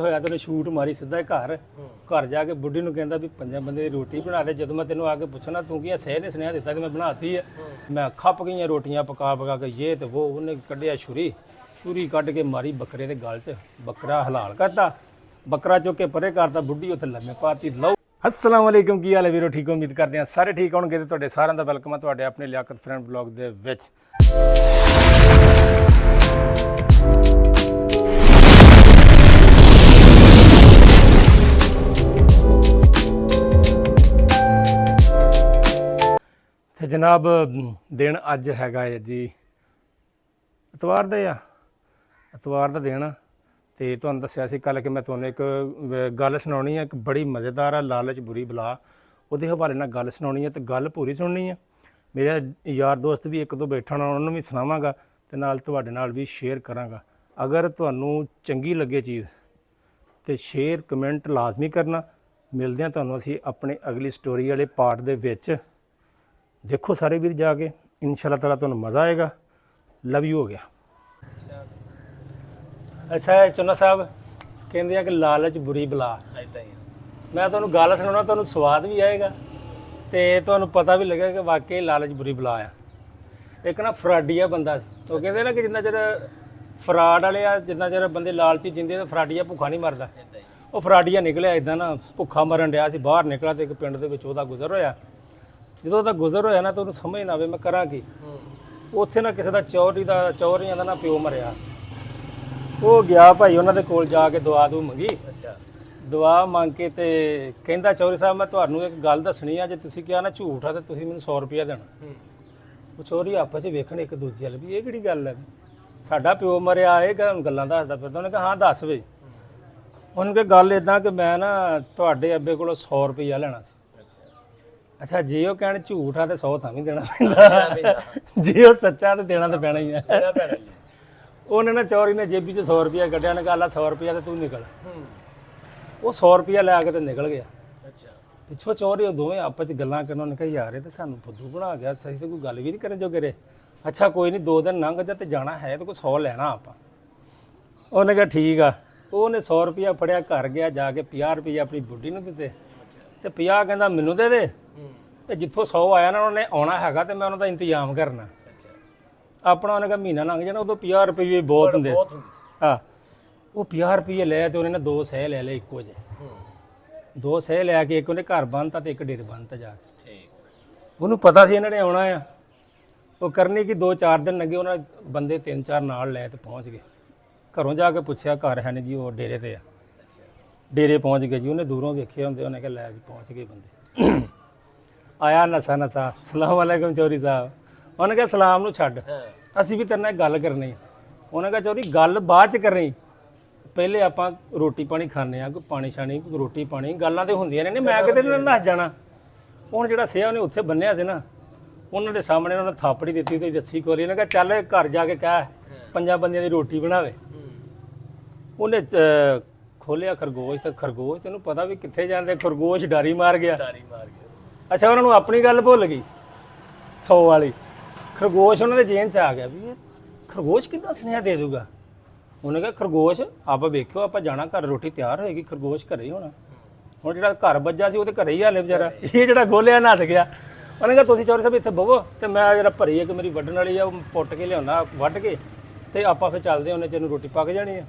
ਹੋਇਆ ਤੇ ਉਹਨੇ ਸ਼ੂਟ ਮਾਰੀ ਸਿੱਧਾ ਘਰ ਜਾ ਕੇ ਬੁੱਢੀ ਨੂੰ ਕਹਿੰਦਾ ਵੀ 5 ਬੰਦੇ ਦੀ ਰੋਟੀ ਬਣਾ ਦੇ। ਜਦੋਂ ਮੈਂ ਤੈਨੂੰ ਆ ਕੇ ਪੁੱਛਣਾ ਤੂੰ ਕੀ ਸਹਿ ਨੇ ਸੁਨੇਹਾ ਦਿੱਤਾ ਕਿ ਮੈਂ ਬਣਾਤੀ ਹੈ, ਮੈਂ ਖੱਪ ਗਈਆਂ ਰੋਟੀਆਂ ਪਕਾ ਕੇ ਇਹ ਤੇ ਉਹ। ਉਹਨੇ ਕੱਢਿਆ ਛੁਰੀ ਕੱਢ ਕੇ ਮਾਰੀ ਬੱਕਰੇ ਦੇ ਗਲ 'ਚ, ਬੱਕਰਾ ਹਲਾਲ ਕਰਤਾ, ਬੱਕਰਾ ਚੁੱਕ ਕੇ ਪਰੇ ਕਰਤਾ, ਬੁੱਢੀ ਉੱਥੇ ਲੰਮੇ ਪਾਤੀ। ਲਓ अस्सलाम वालेकुम, की हाल है वीरो? ठीक हो, उम्मीद करते हैं सारे ठीक होंगे। तो तुहाडे साਰਿਆਂ ਦਾ ਵੈਲਕਮ ਹੈ ਤੁਹਾਡੇ ਆਪਣੇ ਲਿਆਕਤ ਫਰੈਂਡ ਵਲੌਗ ਦੇ ਵਿੱਚ। ਤੇ ਜਨਾਬ ਦਿਨ ਅੱਜ ਹੈਗਾ ਹੈ ਜੀ ਇਤਵਾਰ ਦਾ ਦਿਨ। ਤੇ ਤੁਹਾਨੂੰ ਦੱਸਿਆ ਸੀ ਕੱਲ ਕਿ ਮੈਂ ਤੁਹਾਨੂੰ ਇੱਕ ਗੱਲ ਸੁਣਾਉਣੀ ਹੈ, ਇੱਕ ਬੜੀ ਮਜ਼ੇਦਾਰ ਆ, ਲਾਲਚ ਬੁਰੀ ਬਲਾ, ਉਹਦੇ ਹਵਾਲੇ ਨਾਲ ਗੱਲ ਸੁਣਾਉਣੀ ਹੈ। ਤੇ ਗੱਲ ਪੂਰੀ ਸੁਣਨੀ ਹੈ। ਮੇਰੇ ਯਾਰ ਦੋਸਤ ਵੀ ਇੱਕ ਦੋ ਬੈਠਾ ਹੋਣਾ, ਉਹਨਾਂ ਨੂੰ ਵੀ ਸੁਣਾਵਾਂਗਾ ਤੇ ਨਾਲ ਤੁਹਾਡੇ ਨਾਲ ਵੀ ਸ਼ੇਅਰ ਕਰਾਂਗਾ। ਅਗਰ ਤੁਹਾਨੂੰ ਚੰਗੀ ਲੱਗੇ ਚੀਜ਼ ਤੇ ਸ਼ੇਅਰ ਕਮੈਂਟ ਲਾਜ਼ਮੀ ਕਰਨਾ। ਮਿਲਦੇ ਹਾਂ ਤੁਹਾਨੂੰ ਅਸੀਂ ਆਪਣੇ ਅਗਲੀ ਸਟੋਰੀ ਵਾਲੇ ਪਾਰਟ ਦੇ ਵਿੱਚ। ਦੇਖੋ ਸਾਰੇ ਵੀਰ ਜਾ ਕੇ, ਇਨਸ਼ਾ ਅੱਲਾਹ ਤਾਲਾ ਤੁਹਾਨੂੰ ਮਜ਼ਾ ਆਏਗਾ। ਲਵ ਯੂ ਹੋ ਗਿਆ। ਅੱਛਾ ਚੁੰਨਾ ਸਾਹਿਬ ਕਹਿੰਦੇ ਆ ਕਿ ਲਾਲਚ ਬੁਰੀ ਬਲਾ। ਇੱਦਾਂ ਹੀ ਮੈਂ ਤੁਹਾਨੂੰ ਗੱਲ ਸੁਣਾਉਣਾ, ਤੁਹਾਨੂੰ ਸਵਾਦ ਵੀ ਆਏਗਾ ਤੇ ਤੁਹਾਨੂੰ ਪਤਾ ਵੀ ਲੱਗੇਗਾ ਕਿ ਵਾਕਈ ਲਾਲਚ ਬੁਰੀ ਬਲਾ ਆ। ਇੱਕ ਨਾ ਫਰਾਡੀਆ ਬੰਦਾ ਸੀ, ਉਹ ਕਹਿੰਦੇ ਨਾ ਕਿ ਜਿੰਨਾ ਚਿਰ ਫਰਾਡ ਵਾਲੇ ਆ, ਜਿੰਨਾ ਚਿਰ ਬੰਦੇ ਲਾਲਚੀ ਜਿੰਦੇ ਤਾਂ ਫਰਾਡੀਆ ਭੁੱਖਾ ਨਹੀਂ ਮਰਦਾ। ਉਹ ਫਰਾਡੀਆ ਨਿਕਲਿਆ ਇੱਦਾਂ ਨਾ, ਭੁੱਖਾ ਮਰਨ ਡਿਆ ਸੀ। ਬਾਹਰ ਨਿਕਲਿਆ ਤੇ ਇੱਕ ਪਿੰਡ ਦੇ ਵਿੱਚ ਉਹਦਾ ਗੁਜ਼ਰ ਹੋਇਆ। ਜਦੋਂ ਉਹਦਾ ਗੁਜ਼ਰ ਹੋਇਆ ਨਾ ਤਾਂ ਉਹਨੂੰ ਸਮਝ ਨਾ ਆਵੇ ਮੈਂ ਕਰਾਂ ਕੀ। ਉੱਥੇ ਨਾ ਕਿਸੇ ਦਾ ਚੌਰੀਆਂ ਦਾ ਨਾ ਪਿਓ ਮਰਿਆ। ਉਹ ਗਿਆ ਭਾਈ ਉਹਨਾਂ ਦੇ ਕੋਲ ਜਾ ਕੇ ਦੁਆ ਮੰਗੀ। ਅੱਛਾ, ਦੁਆ ਮੰਗ ਕੇ ਤੇ ਕਹਿੰਦਾ ਚੌਧਰੀ ਸਾਹਿਬ ਮੈਂ ਤੁਹਾਨੂੰ ਇੱਕ ਗੱਲ ਦੱਸਣੀ ਆ, ਜੇ ਤੁਸੀਂ ਕਿਹਾ ਨਾ ਝੂਠ ਆ ਤੇ ਤੁਸੀਂ ਮੈਨੂੰ 100 ਰੁਪਇਆ ਦੇਣਾ। ਉਹ ਚੌਧਰੀ ਆਪਸ 'ਚ ਵੇਖਣ ਇੱਕ ਦੂਜੇ ਵੱਲ ਵੀ ਇਹ ਕਿਹੜੀ ਗੱਲ ਹੈ, ਸਾਡਾ ਪਿਓ ਮਰਿਆ, ਇਹ ਗੱਲਾਂ ਦੱਸਦਾ ਫਿਰਦਾ। ਉਹਨੇ ਕਿਹਾ ਹਾਂ ਦੱਸ ਵੇ। ਉਹਨੂੰ ਕਿਹਾ ਗੱਲ ਇੱਦਾਂ ਕਿ ਮੈਂ ਨਾ ਤੁਹਾਡੇ ਅੱਬੇ ਕੋਲੋਂ 100 ਰੁਪਇਆ ਲੈਣਾ ਸੀ। ਅੱਛਾ, ਜੇ ਉਹ ਕਹਿਣ ਝੂਠ ਆ ਤੇ 100 ਤਾਂ ਵੀ ਦੇਣਾ ਪੈਂਦਾ, ਜੇ ਉਹ ਸੱਚਾ ਤੇ ਦੇਣਾ ਤਾਂ ਪੈਣਾ ਹੀ ਆ। ਉਹਨੇ ਨਾ ਚੌਰੀ ਨੇ ਜੇਬੀ 'ਚ 100 ਰੁਪਇਆ ਕੱਢਿਆ, ਨੇ ਗੱਲ ਆ 100 ਰੁਪਇਆ ਤੇ ਤੂੰ ਨਿਕਲ। ਉਹ 100 ਰੁਪਇਆ ਲੈ ਕੇ ਤੇ ਨਿਕਲ ਗਿਆ। ਅੱਛਾ, ਪਿੱਛੋਂ ਚੌਰੀ ਉਹ ਦੋਵੇਂ ਆਪਸ 'ਚ ਗੱਲਾਂ ਕਰਨ। ਉਹਨੇ ਕਿਹਾ ਯਾਰ ਇਹ ਤਾਂ ਸਾਨੂੰ ਫੁੱਦੂ ਬਣਾ ਗਿਆ, ਸਹੀ ਤੇ ਕੋਈ ਗੱਲ ਵੀ ਨਹੀਂ ਕਰਨ ਜੋਗੇ ਰਹੇ। ਅੱਛਾ ਕੋਈ ਨਹੀਂ, 2 ਦਿਨ ਲੰਘ ਜਾ ਤੇ ਜਾਣਾ ਹੈ ਤੇ ਕੋਈ 100 ਲੈਣਾ ਆਪਾਂ। ਉਹਨੇ ਕਿਹਾ ਠੀਕ ਆ। ਉਹਨੇ 100 ਰੁਪਇਆ ਫੜਿਆ, ਘਰ ਗਿਆ, ਜਾ ਕੇ 50 ਰੁਪਇਆ ਆਪਣੀ ਬੁੱਢੀ ਨੂੰ ਦਿੱਤੇ ਤੇ 50 ਕਹਿੰਦਾ ਮੈਨੂੰ ਦੇ ਦੇ। ਤੇ ਜਿੱਥੋਂ 100 ਆਇਆ ਨਾ ਉਹਨੇ ਆਉਣਾ ਹੈਗਾ ਤੇ ਮੈਂ ਉਹਨਾਂ ਦਾ ਇੰਤਜ਼ਾਮ ਕਰਨਾ ਆਪਣਾ। ਉਹਨੇ ਕਿਹਾ ਮਹੀਨਾ ਲੰਘ ਜਾਣਾ, ਉਦੋਂ 50 ਰੁਪਏ ਬਹੁਤ ਹੁੰਦੇ। ਹਾਂ, ਉਹ 50 ਰੁਪਏ ਲੈ ਤੇ ਉਹਨੇ ਨਾ 2 ਸਹਿ ਲੈ ਲਏ ਇੱਕੋ ਜਿਹੇ। 2 ਸਹਿ ਲੈ ਕੇ ਇੱਕ ਉਹਨੇ ਘਰ ਬੰਨ੍ਹਤਾ ਤੇ ਇੱਕ ਡੇਰੇ ਬੰਨ੍ਹਤਾ ਜਾ ਕੇ। ਉਹਨੂੰ ਪਤਾ ਸੀ ਇਹਨਾਂ ਨੇ ਆਉਣਾ ਆ। ਉਹ ਕਰਨੀ ਕਿ 2-4 ਦਿਨ ਲੱਗੇ। ਉਹਨਾਂ ਬੰਦੇ 3-4 ਨਾਲ ਲੈ ਤੇ ਪਹੁੰਚ ਗਏ। ਘਰੋਂ ਜਾ ਕੇ ਪੁੱਛਿਆ ਘਰ ਹੈ ਨਹੀਂ ਜੀ, ਉਹ ਡੇਰੇ ਤੇ ਆ। ਡੇਰੇ ਪਹੁੰਚ ਗਏ ਜੀ। ਉਹਨੇ ਦੂਰੋਂ ਵੇਖੇ ਹੁੰਦੇ। ਉਹਨੇ ਕਿਹਾ ਲੈ ਜੀ ਪਹੁੰਚ ਗਏ ਬੰਦੇ। ਆਇਆ ਨਸਾ ਸਲਾਮ ਵਾਲੇਕੁਮ ਚੌਧਰੀ ਸਾਹਿਬ। ਉਹਨੇ ਕਿਹਾ ਸਲਾਮ ਨੂੰ ਛੱਡ, ਅਸੀਂ ਵੀ ਤੇਰੇ ਨਾਲ ਗੱਲ ਕਰਨੀ। ਉਹਨੇ ਕਿਹਾ ਚੌਧਰੀ ਗੱਲ ਬਾਅਦ 'ਚ ਕਰਨੀ, ਪਹਿਲੇ ਆਪਾਂ ਰੋਟੀ ਪਾਣੀ ਖਾਂਦੇ ਹਾਂ, ਕੋਈ ਪਾਣੀ ਛਾਣੀ ਰੋਟੀ ਪਾਣੀ ਗੱਲਾਂ ਤਾਂ ਹੁੰਦੀਆਂ ਨੇ। ਮੈਂ ਕਿਤੇ ਨਹੀਂ ਦੱਸ ਜਾਣਾ। ਹੁਣ ਜਿਹੜਾ ਸਿਆ ਉਹਨੇ ਉੱਥੇ ਬੰਨਿਆ ਸੀ ਨਾ, ਉਹਨਾਂ ਦੇ ਸਾਹਮਣੇ ਉਹਨਾਂ ਨੇ ਥਾਪੜੀ ਦਿੱਤੀ ਤੇ ਰੱਸੀ ਖੋਲੀ। ਉਹਨੇ ਕਿਹਾ ਚੱਲ ਘਰ ਜਾ ਕੇ ਕਹਿ 5 ਬੰਦਿਆਂ ਦੀ ਰੋਟੀ ਬਣਾਵੇ। ਉਹਨੇ ਖੋਲਿਆ ਖਰਗੋਸ਼, ਤੇ ਖਰਗੋਸ਼ ਤੈਨੂੰ ਪਤਾ ਵੀ ਕਿੱਥੇ ਜਾਂਦੇ, ਖਰਗੋਸ਼ ਡਾਰੀ ਮਾਰ ਗਿਆ। ਅੱਛਾ, ਉਹਨਾਂ ਨੂੰ ਆਪਣੀ ਗੱਲ ਭੁੱਲ ਗਈ 100 ਵਾਲੀ। ਖਰਗੋਸ਼ ਉਹਨਾਂ ਦੇ ਜੇਨ 'ਚ ਆ ਗਿਆ ਵੀ ਇਹ ਖਰਗੋਸ਼ ਕਿੱਦਾਂ ਸੁਨੇਹਾ ਦੇ ਦੂਗਾ। ਉਹਨੇ ਕਿਹਾ ਖਰਗੋਸ਼ ਆਪਾਂ ਵੇਖਿਓ, ਆਪਾਂ ਜਾਣਾ ਘਰ, ਰੋਟੀ ਤਿਆਰ ਹੋਏਗੀ, ਖਰਗੋਸ਼ ਘਰੇ ਹੀ ਹੋਣਾ। ਹੁਣ ਜਿਹੜਾ ਘਰ ਵੱਜਾ ਸੀ ਉਹ ਤੇ ਘਰੇ ਹੀ ਹਾਲੇ ਵਿਚਾਰਾ। ਇਹ ਜਿਹੜਾ ਗੋਲਿਆ ਨੱਸ ਗਿਆ। ਉਹਨੇ ਕਿਹਾ ਤੁਸੀਂ ਚੌਧਰੀ ਸਾਹਿਬ ਇੱਥੇ ਬਵੋ ਤੇ ਮੈਂ ਜਿਹੜਾ ਭਰੀ ਹੈ ਕਿ ਮੇਰੀ ਵੱਢਣ ਵਾਲੀ ਆ, ਉਹ ਪੁੱਟ ਕੇ ਲਿਆਉਣਾ, ਵੱਢ ਕੇ ਤੇ ਆਪਾਂ ਫਿਰ ਚੱਲਦੇ। ਉਹਨੇ ਚਿਰ ਨੂੰ ਰੋਟੀ ਪੱਕ ਜਾਣੀ ਆ।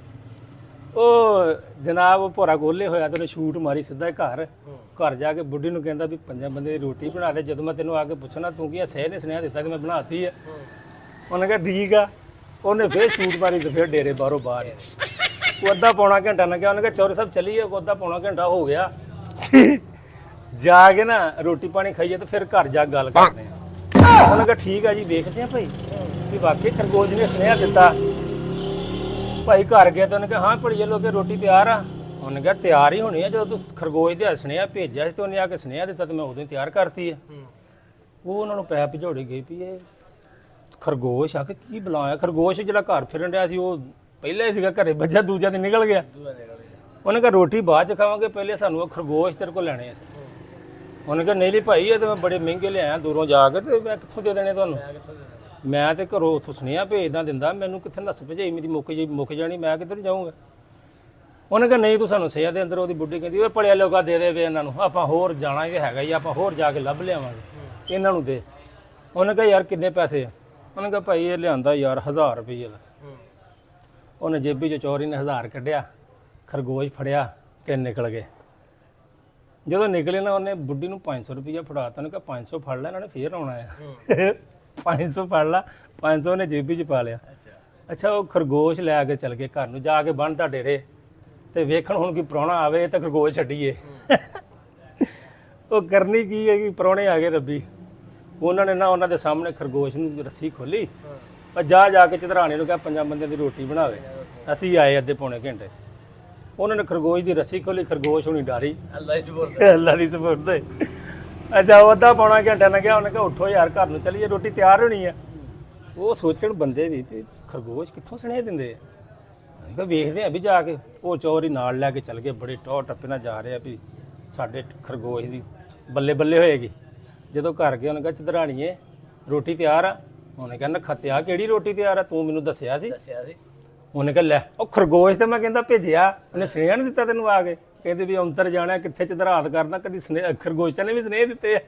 ਉਹ ਜਨਾਬ ਭੋਰਾ ਗੋਲੇ ਹੋਇਆ ਤੇ ਉਹਨੇ ਸ਼ੂਟ ਮਾਰੀ ਸਿੱਧਾ ਘਰ ਜਾ ਕੇ ਬੁੱਢੀ ਨੂੰ ਕਹਿੰਦਾ ਵੀ 5 ਬੰਦੇ ਦੀ ਰੋਟੀ ਬਣਾ ਦੇ। ਜਦੋਂ ਮੈਂ ਤੈਨੂੰ ਆ ਕੇ ਪੁੱਛਣਾ ਤੂੰ ਕੀ ਸਹਿ ਨੇ ਸੁਨੇਹਾ ਦਿੱਤਾ ਕਿ ਮੈਂ ਬਣਾਤੀ ਹੈ। ਉਹਨੇ ਕਿਹਾ ਠੀਕ ਆ। ਉਹਨੇ ਫਿਰ ਸ਼ੂਟ ਮਾਰੀ ਤੇ ਫਿਰ ਡੇਰੇ ਬਾਹਰੋਂ ਬਾਹਰ। ਉਹ ਅੱਧਾ ਪੌਣਾ ਘੰਟਾ ਲੱਗਿਆ। ਉਹਨੇ ਕਿਹਾ ਚੌਧਰੀ ਸਾਹਿਬ ਚੱਲੀਏ। ਉਹ ਅੱਧਾ ਪੌਣਾ ਘੰਟਾ ਹੋ ਗਿਆ। ਜਾ ਕੇ ਨਾ ਰੋਟੀ ਪਾਣੀ ਖਾਈਏ ਤੇ ਫਿਰ ਘਰ ਜਾ ਗੱਲ ਕਰਦੇ ਆ। ਉਹਨੇ ਕਿਹਾ ਠੀਕ ਆ ਜੀ, ਵੇਖਦੇ ਆ ਭਾਈ ਵੀ ਵਾਕਈ ਖਰਗੋਸ਼ ਨੇ ਸੁਨੇਹਾ ਦਿੱਤਾ। ਭਾਈ ਘਰ ਗਿਆ ਤਾਂ ਉਹਨੇ ਕਿਹਾ ਹਾਂ ਭੜੀਏ ਲੋਕੇ ਰੋਟੀ ਤਿਆਰ ਆ। ਉਹਨੇ ਕਿਹਾ ਤਿਆਰ ਹੀ ਹੋਣੀ ਆ, ਜਦੋਂ ਤੂੰ ਖਰਗੋਸ਼ ਦੇ ਸੁਨੇਹਾ ਭੇਜਿਆ ਸੀ ਤੇ ਉਹਨੇ ਆ ਕੇ ਸੁਨੇਹਾ ਦਿੱਤਾ ਤੇ ਮੈਂ ਉਦੋਂ ਹੀ ਤਿਆਰ ਕਰਤੀ ਆ। ਉਹ ਉਹਨਾਂ ਨੂੰ ਪੈ ਭਜੋੜੀ ਗਈ ਵੀ ਇਹ ਖਰਗੋਸ਼ ਆ ਕੇ ਕੀ ਬੁਲਾਇਆ। ਖਰਗੋਸ਼ ਜਿਹੜਾ ਘਰ ਫਿਰਨ ਰਿਹਾ ਸੀ ਉਹ ਪਹਿਲਾਂ ਹੀ ਸੀਗਾ ਘਰੇ ਵੱਜਾ, ਦੂਜਾ ਤੇ ਨਿਕਲ ਗਿਆ। ਉਹਨੇ ਕਿਹਾ ਰੋਟੀ ਬਾਅਦ 'ਚ ਖਾਵਾਂਗੇ, ਪਹਿਲੇ ਸਾਨੂੰ ਉਹ ਖਰਗੋਸ਼ ਤੇਰੇ ਕੋਲ ਲੈਣੇ ਆ। ਉਹਨੇ ਕਿਹਾ ਨਹੀਂ ਭਾਈ ਇਹ ਤਾਂ ਮੈਂ ਬੜੇ ਮਹਿੰਗੇ ਲਿਆਇਆ ਦੂਰੋਂ ਜਾ ਕੇ, ਤੇ ਮੈਂ ਕਿੱਥੋਂ ਦੇ ਦੇਣੇ ਤੁਹਾਨੂੰ। ਮੈਂ ਤੇ ਘਰੋਂ ਉੱਥੋਂ ਸੁਨੇਹਾ ਭੇਜਦਾ ਦਿੰਦਾ, ਮੈਨੂੰ ਕਿੱਥੇ ਨੱਸ ਭਜਾਈ ਮੇਰੀ ਮੁੱਕ ਜਾਣੀ, ਮੈਂ ਕਿੱਧਰ ਜਾਊਂਗਾ। ਉਹਨੇ ਕਿਹਾ ਨਹੀਂ ਤੂੰ ਸਾਨੂੰ ਸਿਆ ਦੇ ਅੰਦਰ। ਉਹਦੀ ਬੁੱਢੀ ਕਹਿੰਦੀ ਓਏ ਪੜਿਆ ਲੋਗਾ ਦੇ ਦੇ ਵੇ ਇਹਨਾਂ ਨੂੰ, ਆਪਾਂ ਹੋਰ ਜਾਣਾ ਹੀ ਹੈਗਾ ਜੀ, ਆਪਾਂ ਹੋਰ ਜਾ ਕੇ ਲੱਭ ਲਿਆਵਾਂਗੇ, ਇਹਨਾਂ ਨੂੰ ਦੇ। ਉਹਨੇ ਕਿਹਾ ਯਾਰ ਕਿੰਨੇ ਪੈਸੇ ਆ? ਉਹਨੇ ਕਿਹਾ ਭਾਈ ਇਹ ਲਿਆਂਦਾ ਯਾਰ 1000 ਰੁਪਏ ਦਾ। ਉਹਨੇ ਜੇਬੀ 'ਚ ਚੋਰੀ ਨੇ 1000 ਕੱਢਿਆ, ਖਰਗੋਸ਼ ਫੜਿਆ ਤੇ ਨਿਕਲ ਗਏ। ਜਦੋਂ ਨਿਕਲੇ ਨਾ ਉਹਨੇ ਬੁੱਢੀ ਨੂੰ 500 ਰੁਪਈਆ ਫੜਾਤਾ। ਉਹਨੇ ਕਿਹਾ 500 ਫੜ ਲੈ, ਇਹਨਾਂ ਨੇ ਫੇਰ ਆਉਣਾ ਆ। 500 ਫੜ ਲਾ, 500 ਉਹਨੇ ਜੇਬੀ 'ਚ ਪਾ ਲਿਆ। ਅੱਛਾ ਉਹ ਖਰਗੋਸ਼ ਲੈ ਕੇ ਚਲ ਗਏ ਘਰ ਨੂੰ। ਜਾ ਕੇ ਬੰਨ੍ਹਤਾ ਡੇਰੇ ਤੇ ਵੇਖਣ ਹੁਣ ਕੋਈ ਪ੍ਰਾਹੁਣਾ ਆਵੇ ਤਾਂ ਖਰਗੋਸ਼ ਛੱਡੀਏ। ਉਹ ਕਰਨੀ ਕੀ ਹੈ ਕਿ ਪ੍ਰਾਹੁਣੇ ਆ ਗਏ ਰੱਬੀ। ਉਹਨਾਂ ਨੇ ਨਾ ਉਹਨਾਂ ਦੇ ਸਾਹਮਣੇ ਖਰਗੋਸ਼ ਨੂੰ ਰੱਸੀ ਖੋਲੀ, ਪਰ ਜਾ ਕੇ ਚਧਰਾਣੇ ਨੂੰ ਕਿਹਾ 5 ਬੰਦਿਆਂ ਦੀ ਰੋਟੀ ਬਣਾਵੇ। ਅਸੀਂ ਆਏ ਅੱਧੇ ਪੌਣੇ ਘੰਟੇ, ਉਹਨਾਂ ਨੇ ਖਰਗੋਸ਼ ਦੀ ਰੱਸੀ ਖੋਲੀ, ਖਰਗੋਸ਼ ਹੁਣੀ ਡਾਰੀ। ਅੱਲਾ ਦੀ ਸਪੁਰਦ। ਅੱਛਾ ਉਹ ਅੱਧਾ ਪੌਣਾ ਘੰਟਾ ਲੰਘਿਆ। ਉਹਨੇ ਕਿਹਾ ਉੱਠੋ ਯਾਰ ਘਰ ਨੂੰ ਚੱਲੀਏ, ਰੋਟੀ ਤਿਆਰ ਹੋਣੀ ਆ। ਉਹ ਸੋਚਣ ਬੰਦੇ ਵੀ ਤੇ ਖਰਗੋਸ਼ ਕਿੱਥੋਂ ਸੁਨੇਹੇ ਦਿੰਦੇ ਆ। ਅਸੀਂ ਕਿਹਾ ਵੇਖਦੇ ਆ ਵੀ ਜਾ ਕੇ। ਉਹ ਚੋਰ ਹੀ ਨਾਲ ਲੈ ਕੇ ਚੱਲ ਗਏ, ਬੜੇ ਟੌਰ ਟੱਪੇ ਨਾਲ ਜਾ ਰਹੇ ਆ ਵੀ ਸਾਡੇ ਖਰਗੋਸ਼ ਦੀ ਬੱਲੇ ਬੱਲੇ ਹੋਏਗੀ। ਜਦੋਂ ਘਰ ਗਏ ਉਹਨੇ ਕਿਹਾ ਚਧਰਾਣੀਏ ਰੋਟੀ ਤਿਆਰ ਆ? ਉਹਨੇ ਕਿਹਾ ਨਖੱਤਿਆ ਕਿਹੜੀ ਰੋਟੀ ਤਿਆਰ ਆ, ਤੂੰ ਮੈਨੂੰ ਦੱਸਿਆ ਸੀ। ਉਹਨੇ ਕਿਹਾ ਲੈ ਉਹ ਖਰਗੋਸ਼ ਤੇ ਮੈਂ ਕਹਿੰਦਾ ਭੇਜਿਆ, ਉਹਨੇ ਸੁਨੇਹਾ ਨਹੀਂ ਦਿੱਤਾ ਤੈਨੂੰ ਆ ਕੇ? ਕਹਿੰਦੇ ਵੀ ਅੰਤਰ ਜਾਣਾ ਕਿੱਥੇ ਚਧਰਾਤ ਕਰਨਾ, ਕਦੀ ਖਰਗੋਸ਼ਾਂ ਨੇ ਵੀ ਸੁਨੇਹੇ ਦਿੱਤੇ ਆ।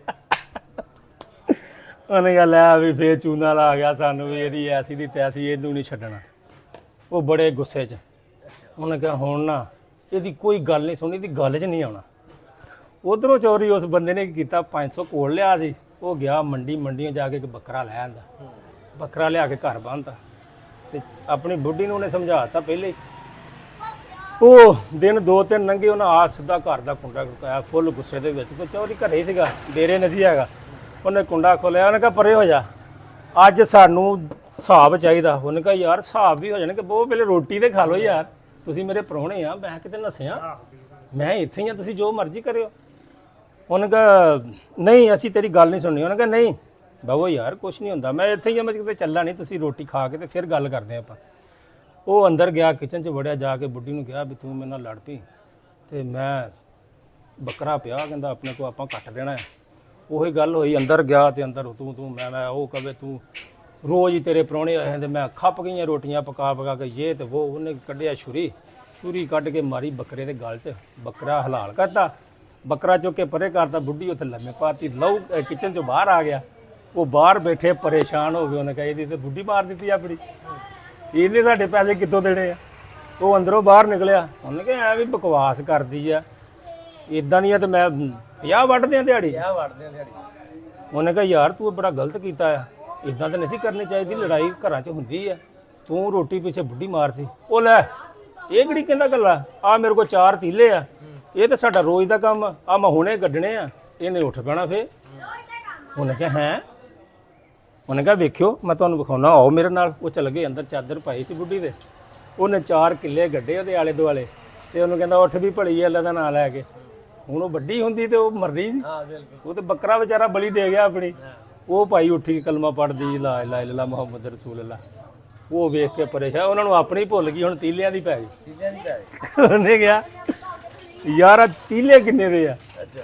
ਉਹਨੇ ਕਿਹਾ ਲੈ ਵੀ ਫੇਰ ਚੂਨਾ ਲਾ ਗਿਆ ਸਾਨੂੰ ਵੀ ਇਹਦੀ ਐਸੀ ਦੀ ਤੈਸੀ, ਇਹਨੂੰ ਨਹੀਂ ਛੱਡਣਾ। ਉਹ ਬੜੇ ਗੁੱਸੇ 'ਚ। ਉਹਨੇ ਕਿਹਾ ਹੁਣ ਨਾ ਇਹਦੀ ਕੋਈ ਗੱਲ ਨਹੀਂ ਸੁਣੀ, ਇਹਦੀ ਗੱਲ 'ਚ ਨਹੀਂ ਆਉਣਾ। ਉਧਰੋਂ ਚੋਰੀ ਉਸ ਬੰਦੇ ਨੇ ਕੀ ਕੀਤਾ, 500 ਕੋਲ ਲਿਆ ਸੀ। ਉਹ ਗਿਆ ਮੰਡੀਆਂ ਜਾ ਕੇ ਇੱਕ ਬੱਕਰਾ ਲੈ ਆਂਦਾ। ਬੱਕਰਾ ਲਿਆ ਕੇ ਘਰ ਬੰਨ੍ਹਤਾ ਤੇ ਆਪਣੀ ਬੁੱਢੀ ਨੂੰ ਉਹਨੇ ਸਮਝਾਤਾ ਪਹਿਲੇ ਹੀ। ਉਹ ਦਿਨ 2-3 ਲੰਘੇ, ਉਹਨਾਂ ਆ ਸਿੱਧਾ ਘਰ ਦਾ ਕੁੰਡਾ ਖੜਕਾਇਆ ਫੁੱਲ ਗੁੱਸੇ ਦੇ ਵਿੱਚ। ਕੋਈ ਚੋਰੀ ਘਰੇ ਹੀ ਸੀਗਾ, ਡੇਰੇ ਨਹੀਂ ਹੈਗਾ। ਉਹਨੇ ਕੁੰਡਾ ਖੋਲਿਆ, ਉਹਨੇ ਕਿਹਾ ਪਰੇ ਹੋ ਜਾ, ਅੱਜ ਸਾਨੂੰ ਹਿਸਾਬ ਚਾਹੀਦਾ। ਉਹਨੇ ਕਿਹਾ ਯਾਰ ਹਿਸਾਬ ਵੀ ਹੋ ਜਾਣਗੇ, ਬਹੁਤ ਪਹਿਲੇ ਰੋਟੀ ਤੇ ਖਾ ਲਓ ਯਾਰ, ਤੁਸੀਂ ਮੇਰੇ ਪ੍ਰਾਹੁਣੇ ਆ, ਮੈਂ ਕਿਤੇ ਨਸਿਆ, ਮੈਂ ਇੱਥੇ ਹੀ ਆ, ਤੁਸੀਂ ਜੋ ਮਰਜ਼ੀ ਕਰਿਓ। ਉਹਨੇ ਕਿਹਾ ਨਹੀਂ ਅਸੀਂ ਤੇਰੀ ਗੱਲ ਨਹੀਂ ਸੁਣਨੀ। ਉਹਨੇ ਕਿਹਾ ਨਹੀਂ ਬਾਬੂ ਯਾਰ ਕੁਛ ਨਹੀਂ ਹੁੰਦਾ, ਮੈਂ ਇੱਥੇ ਹੀ ਆ, ਮੈਂ ਕਿਤੇ ਚੱਲਣਾ ਨਹੀਂ, ਤੁਸੀਂ ਰੋਟੀ ਖਾ ਕੇ ਤੇ ਫਿਰ ਗੱਲ ਕਰਦੇ ਆਪਾਂ। ਉਹ ਅੰਦਰ ਗਿਆ, ਕਿਚਨ 'ਚ ਵੜਿਆ, ਜਾ ਕੇ ਬੁੱਢੀ ਨੂੰ ਕਿਹਾ ਵੀ ਤੂੰ ਮੇਰੇ ਨਾਲ ਲੜ ਪਈ ਤੇ ਮੈਂ ਬੱਕਰਾ ਪਿਆ ਕਹਿੰਦਾ ਆਪਣੇ ਕੋ ਆਪਾਂ ਕੱਟ ਦੇਣਾ। ਉਹੀ ਗੱਲ ਹੋਈ, ਅੰਦਰ ਗਿਆ ਤੇ ਅੰਦਰ ਤੂੰ ਮੈਂ ਉਹ ਕਵੇ ਤੂੰ ਰੋਜ਼ ਹੀ ਤੇਰੇ ਪ੍ਰਾਹੁਣੇ ਆਏ ਤੇ ਮੈਂ ਖੱਪ ਗਈਆਂ ਰੋਟੀਆਂ ਪਕਾ ਕੇ ਇਹ ਤੇ ਉਹ। ਉਹਨੇ ਕੱਢਿਆ ਛੁਰੀ ਕੱਢ ਕੇ ਮਾਰੀ ਬੱਕਰੇ ਦੇ ਗਲ 'ਚ, ਬੱਕਰਾ ਹਲਾਲ ਕਰਤਾ, ਬੱਕਰਾ ਚੁੱਕ ਕੇ ਪਰੇ ਕਰਤਾ। ਬੁੱਢੀ ਉੱਥੇ ਲੰਮੇ ਪਾਤੀ, ਲਹੂ ਕਿਚਨ 'ਚੋਂ ਬਾਹਰ ਆ ਗਿਆ। ਉਹ ਬਾਹਰ ਬੈਠੇ ਪਰੇਸ਼ਾਨ ਹੋ ਗਏ। ਉਹਨੇ ਕਿਹਾ ਇਹਦੀ ਤੇ ਬੁੱਢੀ ਮਾਰ ਦਿੱਤੀ ਆਪਣੀ, ਇਹਨੇ ਸਾਡੇ ਪੈਸੇ ਕਿੱਥੋਂ ਦੇਣੇ ਆ। ਉਹ ਅੰਦਰੋਂ ਬਾਹਰ ਨਿਕਲਿਆ। ਉਹਨੇ ਕਿਹਾ ਐ ਵੀ ਬਕਵਾਸ ਕਰਦੀ ਆ, ਇਦਾਂ ਦੀਆਂ ਤੇ ਮੈਂ 50 ਵੱਢਦੇ ਆ ਦਿਹਾੜੀ। ਉਹਨੇ ਕਿਹਾ ਯਾਰ ਤੂੰ ਬੜਾ ਗਲਤ ਕੀਤਾ ਆ, ਇਦਾਂ ਤਾਂ ਨਹੀਂ ਕਰਨੀ ਚਾਹੀਦੀ, ਲੜਾਈ ਘਰਾਂ 'ਚ ਹੁੰਦੀ ਆ, ਤੂੰ ਰੋਟੀ ਪਿੱਛੇ ਬੁੱਢੀ ਮਾਰਤੀ। ਉਹ ਲੈ ਇਹ ਕਿਹੜੀ ਕਹਿੰਦਾ ਗੱਲਾਂ, ਆ ਮੇਰੇ ਕੋਲ 4 ਤੀਲੇ ਆ, ਇਹ ਤਾਂ ਸਾਡਾ ਰੋਜ਼ ਦਾ ਕੰਮ ਆ, ਮੈਂ ਹੁਣੇ ਕੱਢਣੇ ਆ, ਇਹਨੇ ਉੱਠ ਪੈਣਾ ਫੇਰ। ਉਹਨੇ ਕਿਹਾ ਹੈਂ? ਉਹਨੇ ਕਿਹਾ ਵੇਖਿਓ ਮੈਂ ਤੁਹਾਨੂੰ ਵਿਖਾਉਣਾ, ਆਓ ਮੇਰੇ ਨਾਲ। ਉਹ ਚਲ ਗਏ ਅੰਦਰ, ਚਾਦਰ ਪਾਈ ਸੀ ਬੁੱਢੀ ਦੇ। ਉਹਨੇ 4 ਕਿੱਲੇ ਗੱਡੇ ਉਹਦੇ ਆਲੇ ਦੁਆਲੇ ਤੇ ਉਹਨੂੰ ਕਹਿੰਦਾ ਉੱਠ ਵੀ ਭਲੀ ਅੱਲਾ ਦਾ ਨਾਂ ਲੈ ਕੇ। ਹੁਣ ਉਹ ਵੱਡੀ ਹੁੰਦੀ ਤੇ ਉਹ ਮਰਦੀ ਸੀ, ਉਹ ਤੇ ਬੱਕਰਾ ਵਿਚਾਰਾ ਬਲੀ ਦੇ ਗਿਆ ਆਪਣੀ। ਉਹ ਭਾਈ ਉੱਠੀ ਕਲਮਾ ਪੜ੍ਹਦੀ ਲਾ ਇਲਾਹਾ ਇਲੱਲਾ ਮੁਹੰਮਦ ਰਸੂਲ ਅੱਲਾ। ਉਹ ਵੇਖ ਕੇ ਪਰੇਸ਼ਾਨ, ਉਹਨਾਂ ਨੂੰ ਆਪਣੀ ਭੁੱਲ ਗਈ, ਹੁਣ ਤੀਲਿਆਂ ਦੀ ਪੈ ਗਈ। ਉਹਨੇ ਕਿਹਾ ਯਾਰ ਤੀਲੇ ਕਿੰਨੇ ਦੇ ਆ?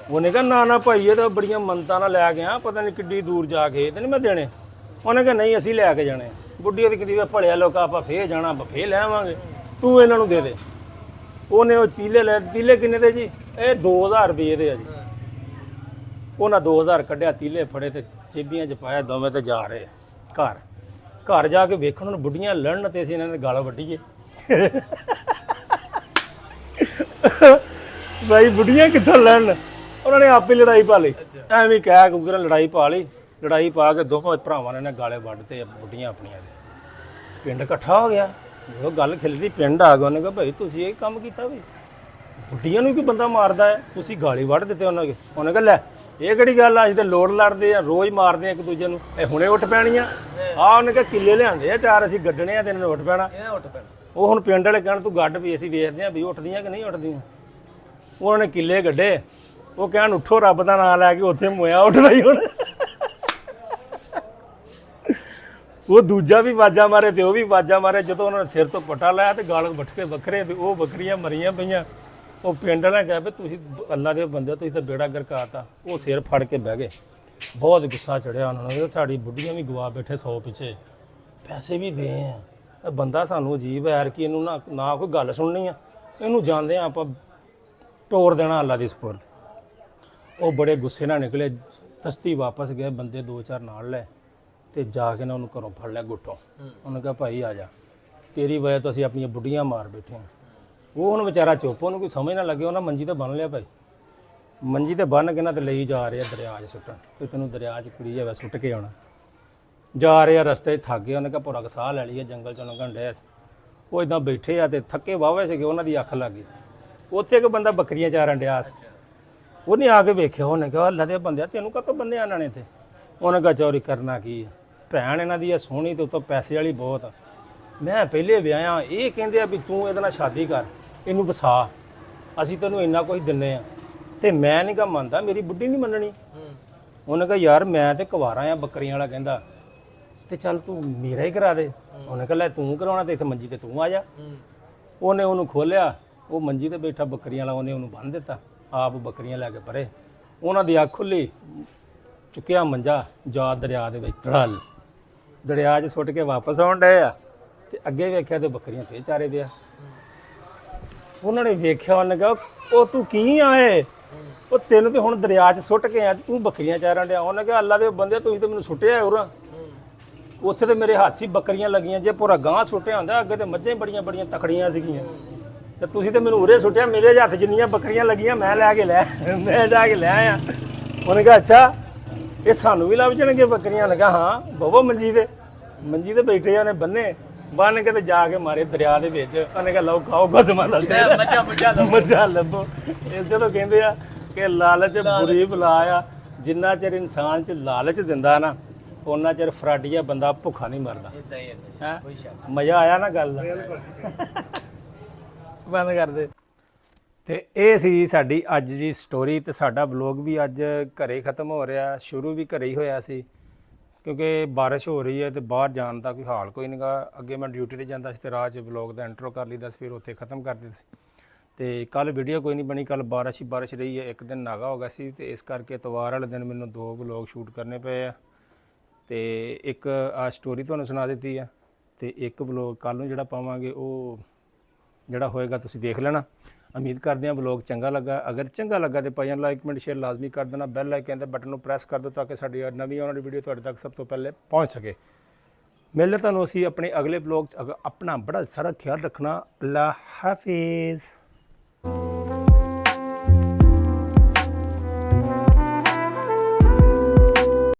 ਉਹਨੇ ਕਿਹਾ ਨਾ ਭਾਈ ਇਹ ਤਾਂ ਬੜੀਆਂ ਮੰਨਤਾਂ ਨਾਲ ਲੈ ਕੇ ਆ, ਪਤਾ ਨਹੀਂ ਕਿੱਡੀ ਦੂਰ ਜਾ ਕੇ, ਇਹ ਤਾਂ ਨਹੀਂ ਮੈਂ ਦੇਣੇ। ਉਹਨੇ ਕਿਹਾ ਨਹੀਂ ਅਸੀਂ ਲੈ ਕੇ ਜਾਣੇ। ਬੁੱਢੀ ਉਹਦੀ ਕਹਿੰਦੀ ਭਲਿਆ ਲੋਕਾਂ ਆਪਾਂ ਫੇਰ ਜਾਣਾ, ਫੇਰ ਲੈ ਆਵਾਂਗੇ, ਤੂੰ ਇਹਨਾਂ ਨੂੰ ਦੇ ਦੇ। ਉਹਨੇ ਉਹ ਤੀਲੇ ਲੈ, ਤੀਲੇ ਕਿੰਨੇ ਦੇ ਜੀ? ਇਹ 2000 ਰੁਪਏ ਦੇ ਆ ਜੀ। ਉਹਨਾਂ 2000 ਕੱਢਿਆ, ਤੀਲੇ ਫੜੇ ਤੇ ਜੇਬੀਆਂ 'ਚ ਪਾਇਆ, ਦੋਵੇਂ ਤੇ ਜਾ ਰਹੇ ਘਰ ਜਾ ਕੇ ਵੇਖਣ ਨੂੰ ਬੁੱਢੀਆਂ ਲੜਨ ਤੇ ਅਸੀਂ ਇਹਨਾਂ ਨੇ ਗਾਲਾਂ ਵੱਢੀਏ। ਭਾਈ ਬੁੱਢੀਆਂ ਕਿੱਥੋਂ ਲੜਨ, ਉਹਨਾਂ ਨੇ ਆਪੇ ਲੜਾਈ ਪਾ ਲਈ। ਐਵੇਂ ਕਹਿ ਕੁਕਰ ਲੜਾਈ ਪਾ ਲਈ। ਲੜਾਈ ਪਾ ਕੇ ਦੋਵਾਂ ਭਰਾਵਾਂ ਨੇ ਗਾਲੇ ਵੱਢਤੇ ਬੁੱਢੀਆਂ ਆਪਣੀਆਂ ਦੇ। ਪਿੰਡ ਇਕੱਠਾ ਹੋ ਗਿਆ, ਜਦੋਂ ਗੱਲ ਖਿਲਦੀ ਪਿੰਡ ਆ ਗਿਆ। ਉਹਨੇ ਕਿਹਾ ਭਾਈ ਤੁਸੀਂ ਇਹ ਕੰਮ ਕੀਤਾ ਵੀ, ਬੁੱਢੀਆਂ ਨੂੰ ਕੀ ਬੰਦਾ ਮਾਰਦਾ ਹੈ, ਤੁਸੀਂ ਗਾਲੀ ਵੱਢ ਦਿੱਤੇ ਉਹਨਾਂ ਕੇ। ਉਹਨੇ ਕਿਹਾ ਲੈ ਇਹ ਕਿਹੜੀ ਗੱਲ ਆ, ਅਸੀਂ ਤਾਂ ਲੋੜ ਲੜਦੇ ਆ, ਰੋਜ਼ ਮਾਰਦੇ ਆ ਇੱਕ ਦੂਜੇ ਨੂੰ, ਇਹ ਹੁਣੇ ਉੱਠ ਪੈਣੀਆਂ ਆ। ਉਹਨੇ ਕਿਹਾ ਕਿੱਲੇ ਲਿਆਂਦੇ ਆ 4, ਅਸੀਂ ਗੱਡਣੇ ਆ ਤੇ ਇਹਨਾਂ ਨੇ ਉੱਠ ਪੈਣਾ। ਉਹ ਹੁਣ ਪਿੰਡ ਵਾਲੇ ਕਹਿਣ ਤੂੰ ਗੱਡ ਵੀ, ਅਸੀਂ ਵੇਖਦੇ ਆ ਵੀ ਉੱਠਦੀਆਂ ਕਿ ਨਹੀਂ ਉੱਠਦੀਆਂ। ਉਹਨਾਂ ਨੇ ਕਿੱਲੇ ਗੱਡੇ, ਉਹ ਕਹਿਣ ਉੱਠੋ ਰੱਬ ਦਾ ਨਾਂ ਲੈ ਕੇ, ਉੱਥੇ ਮੋਇਆ ਉੱਠਦਾ ਹੀ। ਹੁਣ ਉਹ ਦੂਜਾ ਵੀ ਆਵਾਜ਼ਾਂ ਮਾਰੇ ਤੇ ਉਹ ਵੀ ਆਵਾਜ਼ਾਂ ਮਾਰੇ। ਜਦੋਂ ਉਹਨਾਂ ਨੇ ਸਿਰ ਤੋਂ ਪਟਾ ਲਾਇਆ ਤੇ ਗਾਲ ਵੱਟਕੇ ਵੱਖਰੇ ਤੇ ਉਹ ਬੱਕਰੀਆਂ ਮਰੀਆਂ ਪਈਆਂ। ਉਹ ਪਿੰਡ ਵਾਲਿਆਂ ਕਹਿ ਵੀ ਤੁਸੀਂ ਅੱਲਾ ਦੇ ਬੰਦੇ, ਤੁਸੀਂ ਤਾਂ ਬੇੜਾ ਗਰਕਾਤਾ। ਉਹ ਸਿਰ ਫੜ ਕੇ ਬਹਿ ਗਏ। ਬਹੁਤ ਗੁੱਸਾ ਚੜਿਆ ਉਹਨਾਂ ਨੂੰ, ਸਾਡੀ ਬੁੱਢੀਆਂ ਵੀ ਗਵਾ ਬੈਠੇ 100 ਪਿੱਛੇ, ਪੈਸੇ ਵੀ ਦੇ ਆ, ਬੰਦਾ ਸਾਨੂੰ ਅਜੀਬ ਹੈ ਯਾਰ ਕਿ ਇਹਨੂੰ ਨਾ ਕੋਈ ਗੱਲ ਸੁਣਨੀ ਆ, ਇਹਨੂੰ ਜਾਂਦੇ ਆ ਆਪਾਂ ਤੋੜ ਦੇਣਾ ਅੱਲਾ ਦੀ ਸਪੁਰਦ। ਉਹ ਬੜੇ ਗੁੱਸੇ ਨਾਲ ਨਿਕਲੇ, ਤਸਤੀ ਵਾਪਸ ਗਏ, ਬੰਦੇ 2-4 ਨਾਲ ਲੈ ਤੇ ਜਾ ਕੇ ਨਾ ਉਹਨੂੰ ਘਰੋਂ ਫੜ ਲਿਆ ਗੁੱਟੋਂ। ਉਹਨੇ ਕਿਹਾ ਭਾਈ ਆ ਜਾ, ਤੇਰੀ ਵਜ੍ਹਾ ਤੋਂ ਅਸੀਂ ਆਪਣੀਆਂ ਬੁੱਢੀਆਂ ਮਾਰ ਬੈਠੇ ਹਾਂ। ਉਹ ਹੁਣ ਵਿਚਾਰਾ ਚੁੱਪ, ਉਹਨੂੰ ਕੋਈ ਸਮਝ ਨਾ ਲੱਗੇ, ਉਹਨਾਂ ਮੰਜੀ ਤੇ ਬੰਨ ਲਿਆ ਭਾਈ। ਮੰਜੀ ਤੇ ਬੰਨ ਕੇ ਨਾ ਤੇ ਲਈ ਜਾ ਰਿਹਾ ਦਰਿਆ 'ਚ ਸੁੱਟਣ, ਤੇ ਤੈਨੂੰ ਦਰਿਆ 'ਚ ਕੁੜੀ ਜਾਵੇ ਸੁੱਟ ਕੇ ਆਉਣਾ। ਜਾ ਰਿਹਾ ਰਸਤੇ 'ਚ ਥੱਕ ਗਿਆ, ਉਹਨੇ ਕਿਹਾ ਭੋਰਾ ਸਾਹ ਲੈ ਲਈਏ, ਜੰਗਲ 'ਚੋਂ ਲੰਘਣ ਡਿਆ। ਉਹ ਇਦਾਂ ਬੈਠੇ ਆ ਤੇ ਥੱਕੇ ਵਾਹਵੇ ਸੀਗੇ, ਉਹਨਾਂ ਦੀ ਅੱਖ ਲੱਗ ਗਈ। ਉੱਥੇ ਇੱਕ ਬੰਦਾ ਬੱਕਰੀਆਂ ਚਾਰਨ ਡਿਆ ਸੀ, ਉਹਨੇ ਆ ਕੇ ਵੇਖਿਆ, ਉਹਨੇ ਕਿਹਾ ਅੱਲਾ ਦੇ ਬੰਦਿਆ ਤੈਨੂੰ ਕਾਹਤੋਂ ਬੰਨਿਆ ਇਹਨਾਂ ਨੇ ਤੇ? ਉਹਨੇ ਕਿਹਾ ਚੋਰੀ ਕਰਨਾ ਕੀ ਆ, ਭੈਣ ਇਹਨਾਂ ਦੀ ਆ ਸੋਹਣੀ ਤੇ ਉੱਤੋਂ ਪੈਸੇ ਵਾਲੀ ਬਹੁਤ ਆ, ਮੈਂ ਪਹਿਲੇ ਵਿਆਹਿਆ, ਇਹ ਕਹਿੰਦੇ ਆ ਵੀ ਤੂੰ ਇਹਦੇ ਨਾਲ ਸ਼ਾਦੀ ਕਰ, ਇਹਨੂੰ ਵਸਾ, ਅਸੀਂ ਤੈਨੂੰ ਇੰਨਾ ਕੁਝ ਦਿੰਨੇ ਆ, ਤੇ ਮੈਂ ਨਹੀਂ ਗਾ ਮੰਨਦਾ, ਮੇਰੀ ਬੁੱਢੀ ਨਹੀਂ ਮੰਨਣੀ। ਉਹਨੇ ਕਿਹਾ ਯਾਰ ਮੈਂ ਤੇ ਕੁਵਾਰਾ ਆ, ਬੱਕਰੀਆਂ ਵਾਲਾ ਕਹਿੰਦਾ, ਤੇ ਚੱਲ ਤੂੰ ਮੇਰਾ ਹੀ ਕਰਾ ਦੇ। ਉਹਨੇ ਕਿਹਾ ਲੈ ਤੂੰ ਕਰਾਉਣਾ ਤੇ ਇੱਥੇ ਮੰਜੀ ਤੇ ਤੂੰ ਆ ਜਾ। ਉਹਨੇ ਉਹਨੂੰ ਖੋਲਿਆ, ਉਹ ਮੰਜੀ ਤੇ ਬੈਠਾ ਬੱਕਰੀਆਂ ਵਾਲਾ, ਉਹਨੇ ਉਹਨੂੰ ਬੰਨ੍ਹ ਦਿੱਤਾ, ਆਪ ਬੱਕਰੀਆਂ ਲੈ ਕੇ ਪਰੇ। ਉਹਨਾਂ ਦੀ ਅੱਖ ਖੁੱਲੀ, ਚੁੱਕਿਆ ਮੰਜਾ, ਜਾ ਦਰਿਆ ਦੇ ਵਿੱਚ ਧੜਲ, ਦਰਿਆ 'ਚ ਸੁੱਟ ਕੇ ਵਾਪਸ ਆਉਣ ਡਏ ਆ। ਤੇ ਅੱਗੇ ਵੇਖਿਆ ਤੇ ਬੱਕਰੀਆਂ ਫੇਰ ਚਾਰੇ ਦਿਆ। ਉਹਨਾਂ ਨੇ ਵੇਖਿਆ, ਉਹਨੇ ਕਿਹਾ ਉਹ ਤੂੰ ਕੀ ਆਏ, ਉਹ ਤੈਨੂੰ ਤੇ ਹੁਣ ਦਰਿਆ 'ਚ ਸੁੱਟ ਕੇ ਆ, ਤੂੰ ਬੱਕਰੀਆਂ ਚਾਰਨ ਡਿਆ। ਉਹਨੇ ਕਿਹਾ ਅੱਲਾ ਦੇ ਬੰਦੇ ਤੁਸੀਂ ਤੇ ਮੈਨੂੰ ਸੁੱਟਿਆ ਉਰਾਂ, ਉੱਥੇ ਤੇ ਮੇਰੇ ਹੱਥ ਹੀ ਬੱਕਰੀਆਂ ਲੱਗੀਆਂ, ਜੇ ਪੂਰਾ ਗਾਂ ਸੁੱਟਿਆ ਹੁੰਦਾ, ਅੱਗੇ ਤੇ ਮੱਝਾਂ ਬੜੀਆਂ ਬੜੀਆਂ ਤਕੜੀਆਂ ਸੀਗੀਆਂ, ਤੇ ਤੁਸੀਂ ਤੇ ਮੈਨੂੰ ਉਰੇ ਸੁੱਟਿਆ, ਮੇਰੇ ਹੱਥ ਜਿੰਨੀਆਂ ਬੱਕਰੀਆਂ ਲੱਗੀਆਂ ਮੈਂ ਲੈ ਕੇ ਮੈਂ ਜਾ ਕੇ ਲੈ ਆਇਆ। ਉਹਨੇ ਕਿਹਾ ਅੱਛਾ ਇਹ ਸਾਨੂੰ ਵੀ ਲੱਭ ਜਾਣਗੇ ਬੱਕਰੀਆਂ? ਲਗਾ ਹਾਂ ਬਵੋ ਮੰਜੀ ਤੇ ਬੈਠੇ ਆ, ਉਹਨੇ ਬੰਨ ਕੇ ਤੇ ਜਾ ਕੇ ਮਾਰੇ ਦਰਿਆ ਦੇ ਵਿੱਚ। ਉਹਨੇ ਕਿਹਾ ਲਓ ਖਾਓ ਗਜ਼ਮਾਂ ਦਾ ਮੱਝਾਂ ਲੱਭੋ। ਇਸੇ ਤੋਂ ਕਹਿੰਦੇ ਆ ਕਿ ਲਾਲਚ ਬੁਰੀ ਬਲਾ ਆ, ਜਿੰਨਾ ਚਿਰ ਇਨਸਾਨ 'ਚ ਲਾਲਚ ਦਿੰਦਾ ਨਾ ਉਹਨਾਂ ਚਿਰ ਫਰਾਡੀਆ ਬੰਦਾ ਭੁੱਖਾ ਨਹੀਂ ਮਰਦਾ। ਮਜ਼ਾ ਆਇਆ ਨਾ ਗੱਲ ਦਾ? ਬੰਦ ਕਰ ਦੇ। ਤੇ ਇਹ ਸੀ ਸਾਡੀ ਅੱਜ ਦੀ ਸਟੋਰੀ, ਤੇ ਸਾਡਾ ਵਲੋਗ ਵੀ ਅੱਜ ਘਰੇ ਖ਼ਤਮ ਹੋ ਰਿਹਾ। ਸ਼ੁਰੂ ਵੀ ਘਰੇ ਹੀ ਹੋਇਆ ਸੀ, ਕਿਉਂਕਿ ਬਾਰਿਸ਼ ਹੋ ਰਹੀ ਹੈ ਤੇ ਬਾਹਰ ਜਾਣ ਦਾ ਕੋਈ ਹਾਲ ਕੋਈ ਨਹੀਂ ਗਾ। ਅੱਗੇ ਮੈਂ ਡਿਊਟੀ 'ਤੇ ਜਾਂਦਾ ਸੀ ਤੇ ਰਾਹ 'ਚ ਵਲੋਗ ਦਾ ਇੰਟਰੋ ਕਰ ਲਈਦਾ ਸੀ, ਫਿਰ ਉੱਥੇ ਖ਼ਤਮ ਕਰ ਦਿੰਦੇ ਸੀ। ਤੇ ਕੱਲ੍ਹ ਵੀਡੀਓ ਕੋਈ ਨਹੀਂ ਬਣੀ, ਕੱਲ੍ਹ ਬਾਰਿਸ਼ ਰਹੀ ਹੈ, ਇੱਕ ਦਿਨ ਨਾਗਾ ਹੋ ਗਿਆ ਸੀ, ਤੇ ਇਸ ਕਰਕੇ ਐਤਵਾਰ ਵਾਲੇ ਦਿਨ ਮੈਨੂੰ 2 ਵਲੋਗ ਸ਼ੂਟ ਕਰਨੇ ਪਏ ਆ। ਤੇ ਇੱਕ ਆ ਸਟੋਰੀ ਤੁਹਾਨੂੰ ਸੁਣਾ ਦਿੱਤੀ ਆ, ਤੇ ਇੱਕ ਵਲੋਗ ਕੱਲ੍ਹ ਨੂੰ ਜਿਹੜਾ ਪਾਵਾਂਗੇ ਉਹ ਜਿਹੜਾ ਹੋਏਗਾ ਤੁਸੀਂ ਦੇਖ ਲੈਣਾ। ਉਮੀਦ ਕਰਦੇ ਹਾਂ ਵਲੋਗ ਚੰਗਾ ਲੱਗਾ। ਅਗਰ ਚੰਗਾ ਲੱਗਾ ਤੇ ਭਾਈਆਂ ਲਾਈਕ ਕਮੈਂਟ ਸ਼ੇਅਰ ਲਾਜ਼ਮੀ ਕਰ ਦੇਣਾ। ਬੈਲ ਆਈਕਨ ਦੇ ਬਟਨ ਨੂੰ ਪ੍ਰੈਸ ਕਰ ਦਿਓ ਤਾਂ ਕਿ ਸਾਡੀ ਨਵੀਂ ਆਉਣ ਵਾਲੀ ਵੀਡੀਓ ਤੁਹਾਡੇ ਤੱਕ ਸਭ ਤੋਂ ਪਹਿਲੇ ਪਹੁੰਚ ਸਕੇ। ਮਿਲਦੇ ਤੁਹਾਨੂੰ ਅਸੀਂ ਆਪਣੇ ਅਗਲੇ ਵਲੋਗ 'ਚ। ਆਪਣਾ ਬੜਾ ਸਾਰਾ ਖਿਆਲ ਰੱਖਣਾ। ਅੱਲਾ ਹਾਫਿਜ਼।